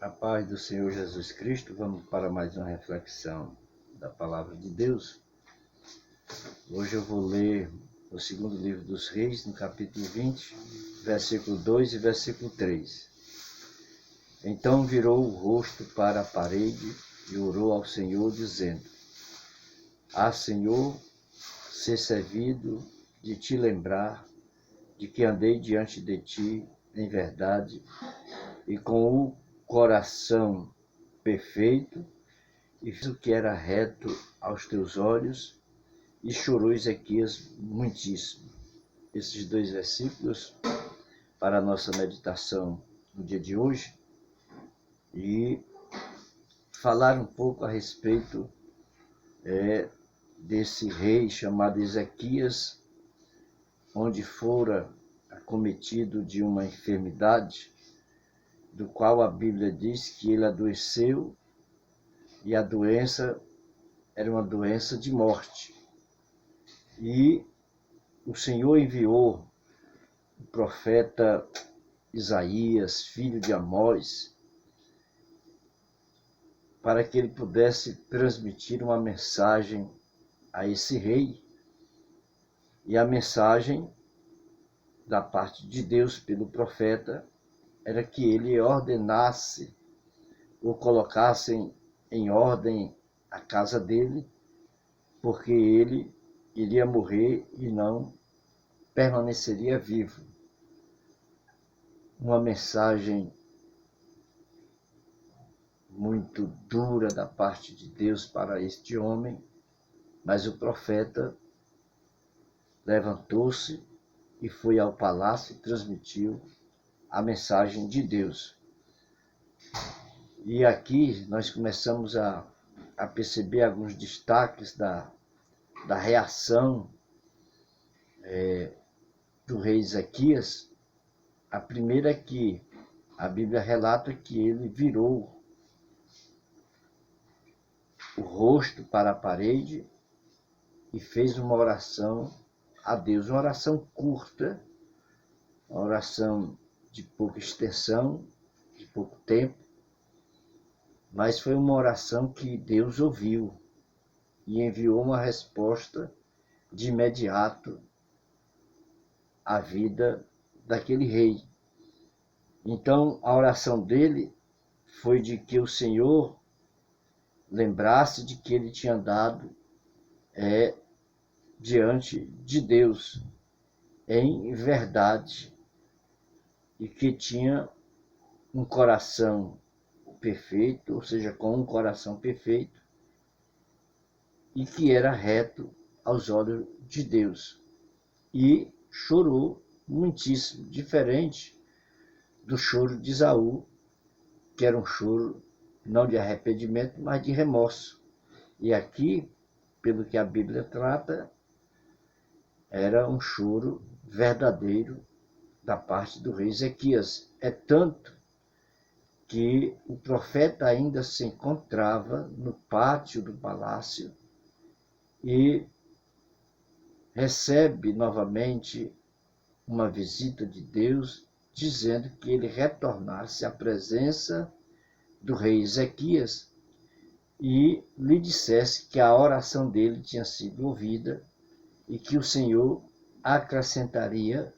A paz do Senhor Jesus Cristo, vamos para mais uma reflexão da Palavra de Deus. Hoje eu vou ler o segundo livro dos Reis, no capítulo 20, versículo 2 e versículo 3. Então virou o rosto para a parede e orou ao Senhor, dizendo: Senhor, ser servido de te lembrar de que andei diante de ti em verdade e com o coração perfeito, e fiz o que era reto aos teus olhos, e chorou Ezequias muitíssimo. Esses dois versículos para a nossa meditação no dia de hoje, e falar um pouco a respeito desse rei chamado Ezequias, onde fora acometido de uma enfermidade, do qual a Bíblia diz que ele adoeceu, e a doença era uma doença de morte. E o Senhor enviou o profeta Isaías, filho de Amós, para que ele pudesse transmitir uma mensagem a esse rei. E a mensagem da parte de Deus pelo profeta era que ele ordenasse ou colocasse em ordem a casa dele, porque ele iria morrer e não permaneceria vivo. Uma mensagem muito dura da parte de Deus para este homem, mas o profeta levantou-se e foi ao palácio e transmitiu a mensagem de Deus. E aqui nós começamos a perceber alguns destaques da reação do rei Ezequias. A primeira é que a Bíblia relata que ele virou o rosto para a parede e fez uma oração a Deus, uma oração curta, uma oração de pouca extensão, de pouco tempo, mas foi uma oração que Deus ouviu e enviou uma resposta de imediato à vida daquele rei. Então, a oração dele foi de que o Senhor lembrasse de que ele tinha andado diante de Deus em verdade e que tinha um coração perfeito, ou seja, com um coração perfeito, e que era reto aos olhos de Deus. E chorou muitíssimo, diferente do choro de Esaú, que era um choro não de arrependimento, mas de remorso. E aqui, pelo que a Bíblia trata, era um choro verdadeiro da parte do rei Ezequias. É tanto que o profeta ainda se encontrava no pátio do palácio e recebe novamente uma visita de Deus, dizendo que ele retornasse à presença do rei Ezequias e lhe dissesse que a oração dele tinha sido ouvida e que o Senhor acrescentaria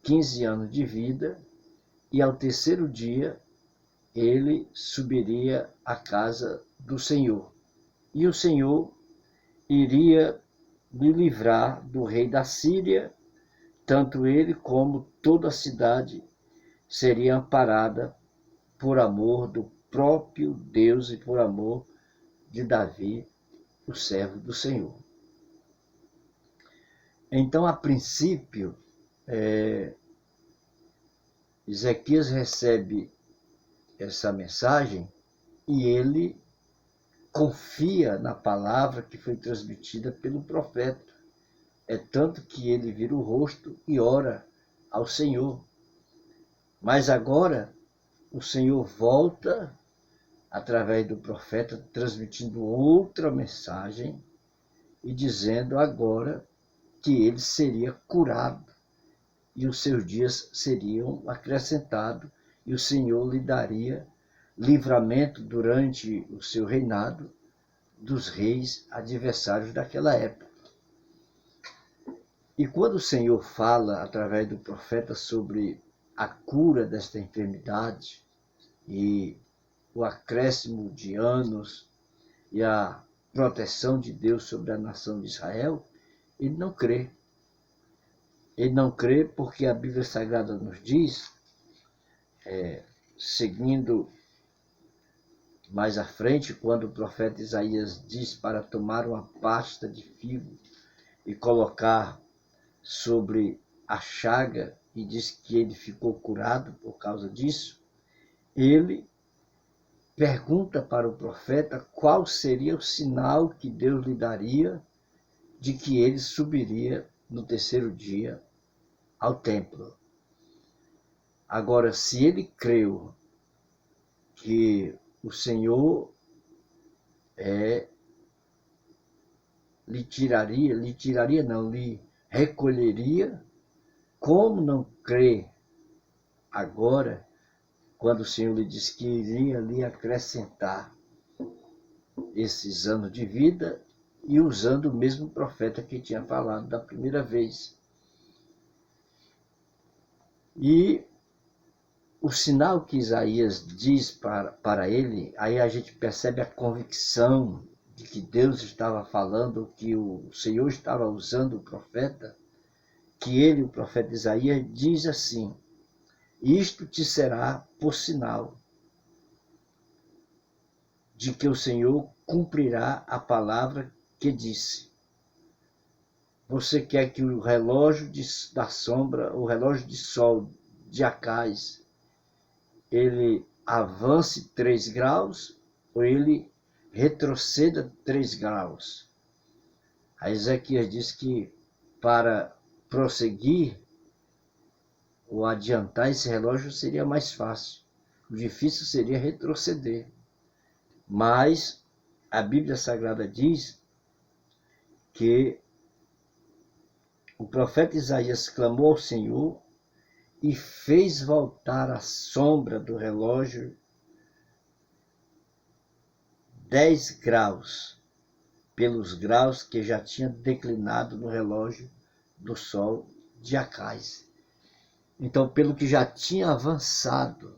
15 anos de vida, e ao terceiro dia ele subiria à casa do Senhor. E o Senhor iria lhe livrar do rei da Síria, tanto ele como toda a cidade seria amparada por amor do próprio Deus e por amor de Davi, o servo do Senhor. Então, a princípio, Ezequias recebe essa mensagem e ele confia na palavra que foi transmitida pelo profeta. É tanto que ele vira o rosto e ora ao Senhor. Mas agora o Senhor volta através do profeta, transmitindo outra mensagem e dizendo agora que ele seria curado e os seus dias seriam acrescentados e o Senhor lhe daria livramento durante o seu reinado dos reis adversários daquela época. E quando o Senhor fala através do profeta sobre a cura desta enfermidade e o acréscimo de anos e a proteção de Deus sobre a nação de Israel, ele não crê. Ele não crê porque a Bíblia Sagrada nos diz, seguindo mais à frente, quando o profeta Isaías diz para tomar uma pasta de figo e colocar sobre a chaga, e diz que ele ficou curado por causa disso, ele pergunta para o profeta qual seria o sinal que Deus lhe daria de que ele subiria no terceiro dia ao templo. Agora, se ele creu que o Senhor lhe recolheria, como não crê agora, quando o Senhor lhe disse que iria lhe acrescentar esses anos de vida e usando o mesmo profeta que tinha falado da primeira vez. E o sinal que Isaías diz para ele, aí a gente percebe a convicção de que Deus estava falando, que o Senhor estava usando o profeta, que ele, o profeta Isaías, diz assim: isto te será por sinal de que o Senhor cumprirá a palavra que disse. Você quer que o relógio da sombra, o relógio de sol de Acais, ele avance 3 graus ou ele retroceda 3 graus? A Ezequias diz que para prosseguir ou adiantar esse relógio seria mais fácil. O difícil seria retroceder. Mas a Bíblia Sagrada diz que o profeta Isaías clamou ao Senhor e fez voltar a sombra do relógio 10 graus, pelos graus que já tinha declinado no relógio do sol de Acais. Então, pelo que já tinha avançado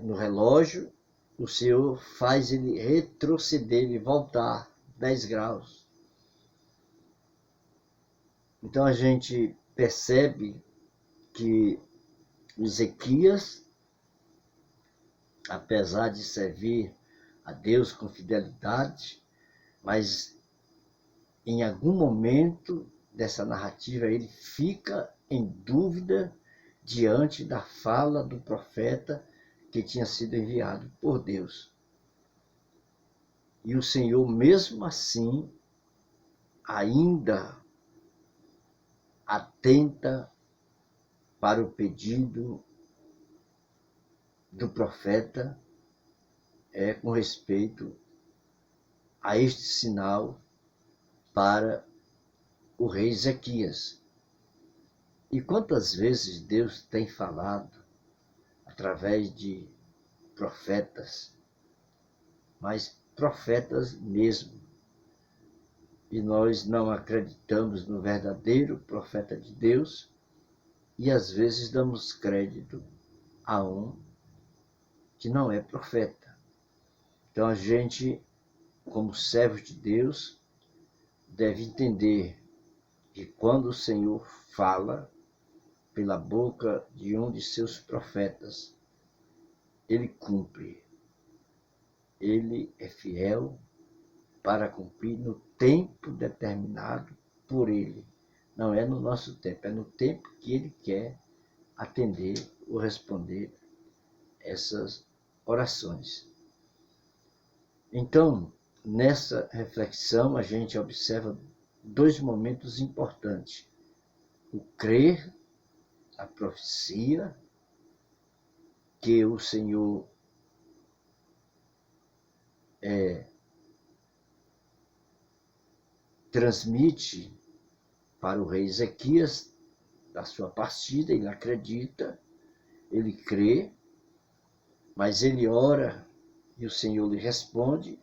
no relógio, o Senhor faz ele retroceder, ele voltar 10 graus. Então a gente percebe que Ezequias, apesar de servir a Deus com fidelidade, mas em algum momento dessa narrativa ele fica em dúvida diante da fala do profeta que tinha sido enviado por Deus. E o Senhor, mesmo assim, ainda atenta para o pedido do profeta com respeito a este sinal para o rei Ezequias. E quantas vezes Deus tem falado através de profetas, mas profetas mesmo, e nós não acreditamos no verdadeiro profeta de Deus e às vezes damos crédito a um que não é profeta. Então a gente, como servos de Deus, deve entender que quando o Senhor fala pela boca de um de seus profetas, ele cumpre. Ele é fiel para cumprir no tempo determinado por ele. Não é no nosso tempo, é no tempo que ele quer atender ou responder essas orações. Então, nessa reflexão, a gente observa 2 momentos importantes: o crer, a profecia, que o Senhor transmite para o rei Ezequias da sua partida, ele acredita, ele crê, Mas ele ora e o Senhor lhe responde,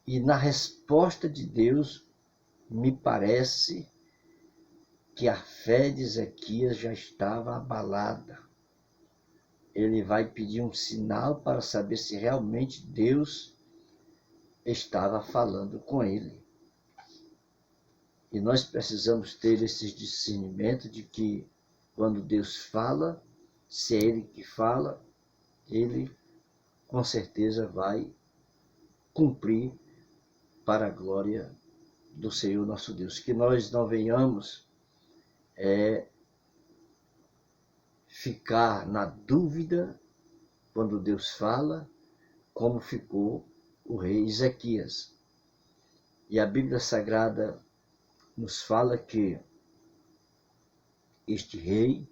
e na resposta de Deus, me parece que a fé de Ezequias já estava abalada. Ele vai pedir um sinal para saber se realmente Deus estava falando com ele. E nós precisamos ter esse discernimento de que quando Deus fala, se é Ele que fala, Ele com certeza vai cumprir para a glória do Senhor nosso Deus. Que nós não venhamos ficar na dúvida quando Deus fala, como ficou o rei Ezequias. E a Bíblia Sagrada nos fala que este rei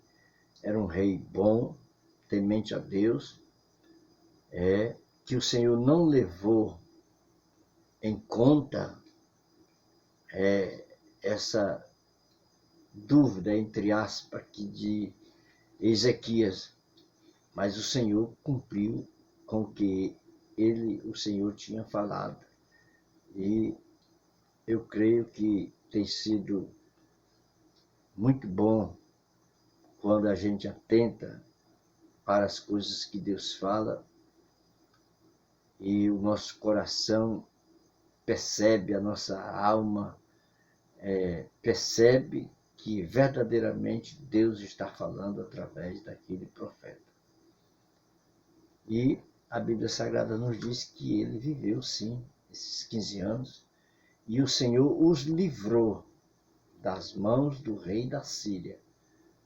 era um rei bom, temente a Deus, que o Senhor não levou em conta essa dúvida, entre aspas, aqui de Ezequias, mas o Senhor cumpriu com o que o Senhor tinha falado. E eu creio que tem sido muito bom quando a gente atenta para as coisas que Deus fala e o nosso coração percebe, a nossa alma percebe que verdadeiramente Deus está falando através daquele profeta. E a Bíblia Sagrada nos diz que ele viveu, sim, esses 15 anos, e o Senhor os livrou das mãos do rei da Síria,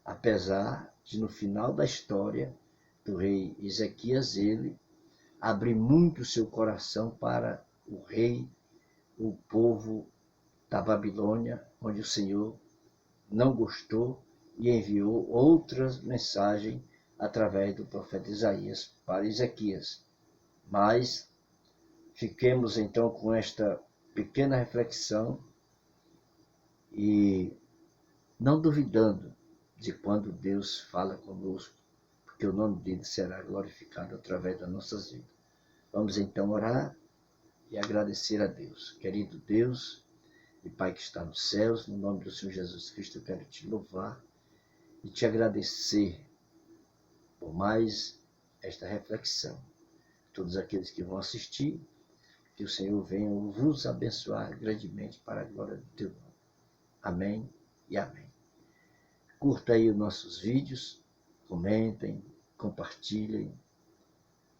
apesar de, no final da história do rei Ezequias, ele abrir muito o seu coração para o rei, o povo da Babilônia, onde o Senhor não gostou e enviou outras mensagens através do profeta Isaías para Ezequias. Mas fiquemos então com esta pequena reflexão e não duvidando de quando Deus fala conosco, porque o nome dele será glorificado através das nossas vidas. Vamos então orar e agradecer a Deus. Querido Deus e Pai que está nos céus, no nome do Senhor Jesus Cristo, eu quero te louvar e te agradecer por mais esta reflexão. Todos aqueles que vão assistir, que o Senhor venha vos abençoar grandemente para a glória do teu nome. Amém e amém. Curta aí os nossos vídeos, comentem, compartilhem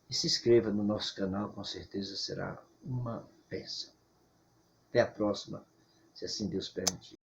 e se inscreva no nosso canal, com certeza será uma bênção. Até a próxima, se assim Deus permitir.